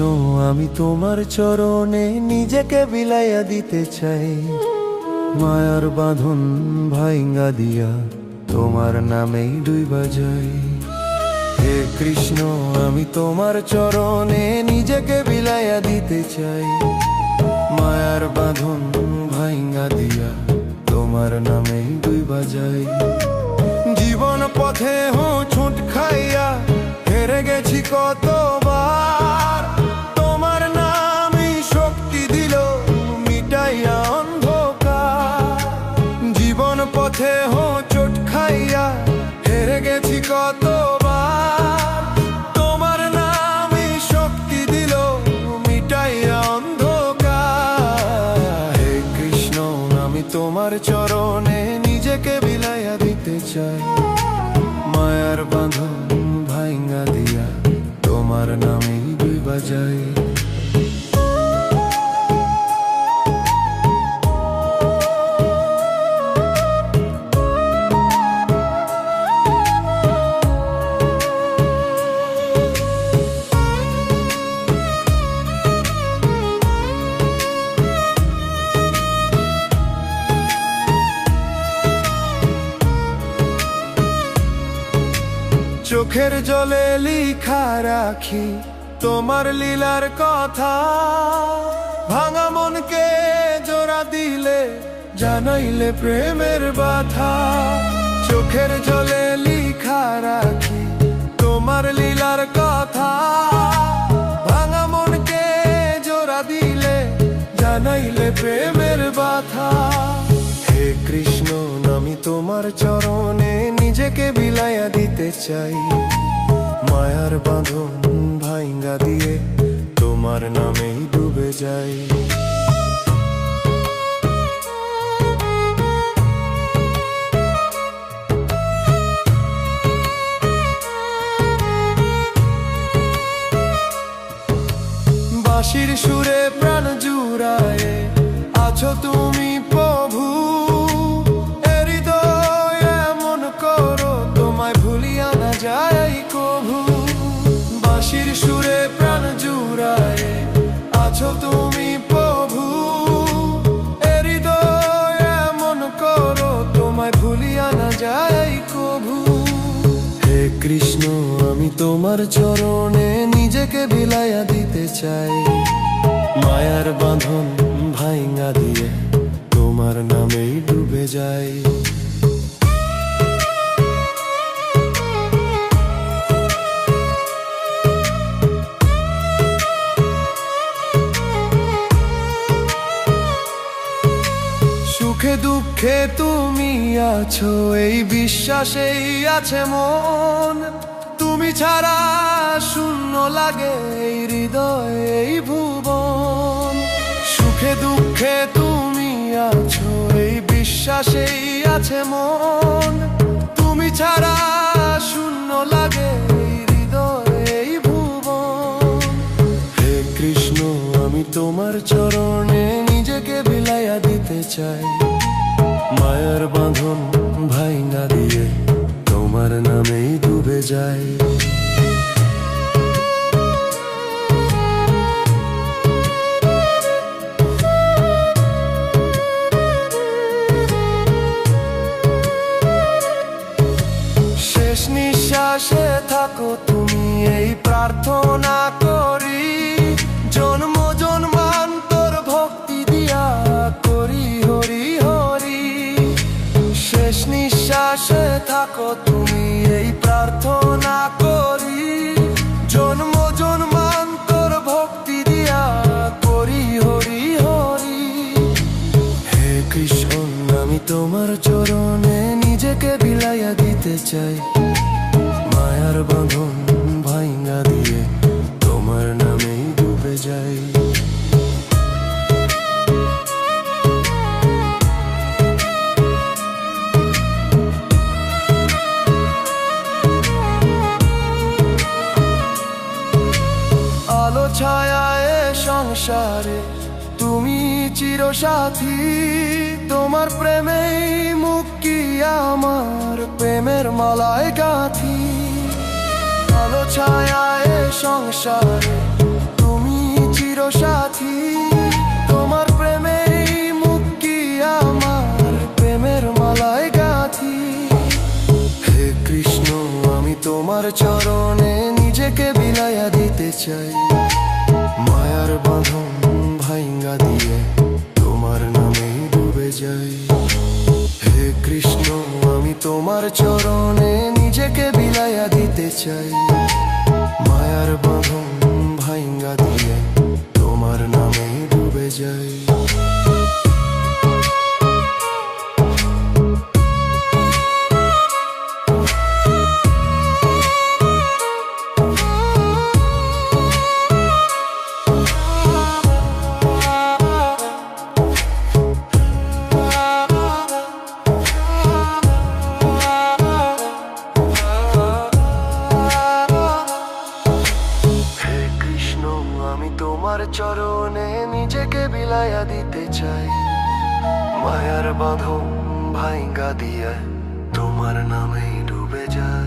কৃষ্ণ আমি তোমার চরণে নিজেকে বিলাইয়া দিতে চাই, মায়ার বাঁধন ভাইঙ্গা দিয়া তোমার নামেই ডুইবা যাই। হে কৃষ্ণ আমি তোমার চরণে নিজেকে বিলাইয়া দিতে চাই, মায়ার বাঁধন ভাইঙ্গা দিয়া তোমার নামেই ডুইবা যাই। জীবন পথে হোঁচট খাইয়া হেরে গেছি কতবার, তোমার নামই শক্তি দিল মিটাইয়া অন্ধকার। জীবন পথে হোঁচট খাইয়া হেরে গেছি কতবার, তোমার নামই শক্তি দিল মিটাইয়া অন্ধকার। হে কৃষ্ণ আমি তোমার চরণে নিজেকে বিলাইয়া দিতে চাই, মায়ার বাঁধন ভাইঙ্গা দিয়া তোমার নামেই ডুইবা যাই। চোখের জলে লিখা রাখি তোমার লীলার কথা, ভাঙা মনকে জোড়া দিলে জানাইলে প্রেমের ব্যথা। চোখের জলে লিখা রাখি তোমার লীলার কথা, ভাঙা মনকে জোড়া দিলে জানাইলে প্রেমের ব্যথা। হে কৃষ্ণ আমি তোমার চরণে নিজেকে বিলাইয়া দিতে চাই, মায়ার বাঁধন ভাইঙ্গা দিয়ে তোমার নামেই ডুবে যাই। বাঁশির সুরে প্রাণ জুড়ায়ে আছো তুমি প্রভু, যাই কভু। বাঁশির সুরে প্রাণ জুড়ায়ে আছো তুমি প্রভু, হৃদয় এমন করো তোমায় ভুলিয়া না যাই কভু। হে কৃষ্ণ আমি তোমার চরণে নিজেকে বিলাইয়া দিতে চাই, মায়ার বাঁধন ভাইঙ্গা দিয়ে তোমার নামেই ডুবে যাই। সুখে দুঃখে তুমি আছো এই বিশ্বাসেই আছে মন, তুমি ছাড়া শূন্য লাগে এই হৃদয় এই ভুবন। সুখে দুঃখে তুমি আছো এই বিশ্বাসেই আছে মন, তুমি ছাড়া শূন্য লাগে এই হৃদয় এই ভুবন। হে কৃষ্ণ আমি তোমার চরণে নিজেকে বিলাইয়া দিতে চাই, মায়ার বাঁধন ভাইঙ্গা দিয়ে তোমার নামেই ডুবে যাই। শেষ নিঃশ্বাসে থাকো তুমি এই প্রার্থনা করি, জন্ম জন্মান্তর ভক্তি দিয়া করি হরি হরি। শেষ নিঃশ্বাসে থাকো তুমি এই প্রার্থনা করি, জন্ম জন্মান্তর ভক্তি দিয়া করি হরি হরি। হে কৃষ্ণ আমি তোমার চরণে নিজেকে বিলাইয়া দিতে চাই, মায়ার বাঁধন ভাইঙ্গা দিয়ে তোমার নামেই ডুবে যাই। আলো ছায়ায় সংসারে তুমি চিরসাথী, তোমার প্রেমেই মুক্তি আমার প্রেমের মালায় গাঁথি। আলো ছায়ায় সংসারে তুমি চিরসাথী তোমার প্রেমেই মুক্তি আমার প্রেমের মালায় গাঁথি। হে কৃষ্ণ আমি তোমার চরণে নিজেকে বিলাইয়া দিতে চাই, মায়ার বাঁধন ভাঙ্গা দিয়ে তোমার নামেই ডুবে যাই। হে কৃষ্ণ আমি তোমার চরণে নিজেকে বিলাইয়া দিতে চাই, মায়ার বাঁধন ভাঙ্গা দিয়ে তোমার নামেই ডুবে যাই। তোমার চরণে নিজেকে বিলাইয়া দিতে চাই, মায়ার বাঁধন ভাঙ্গা দিয়ে তোমার নামেই ডুবে যায়।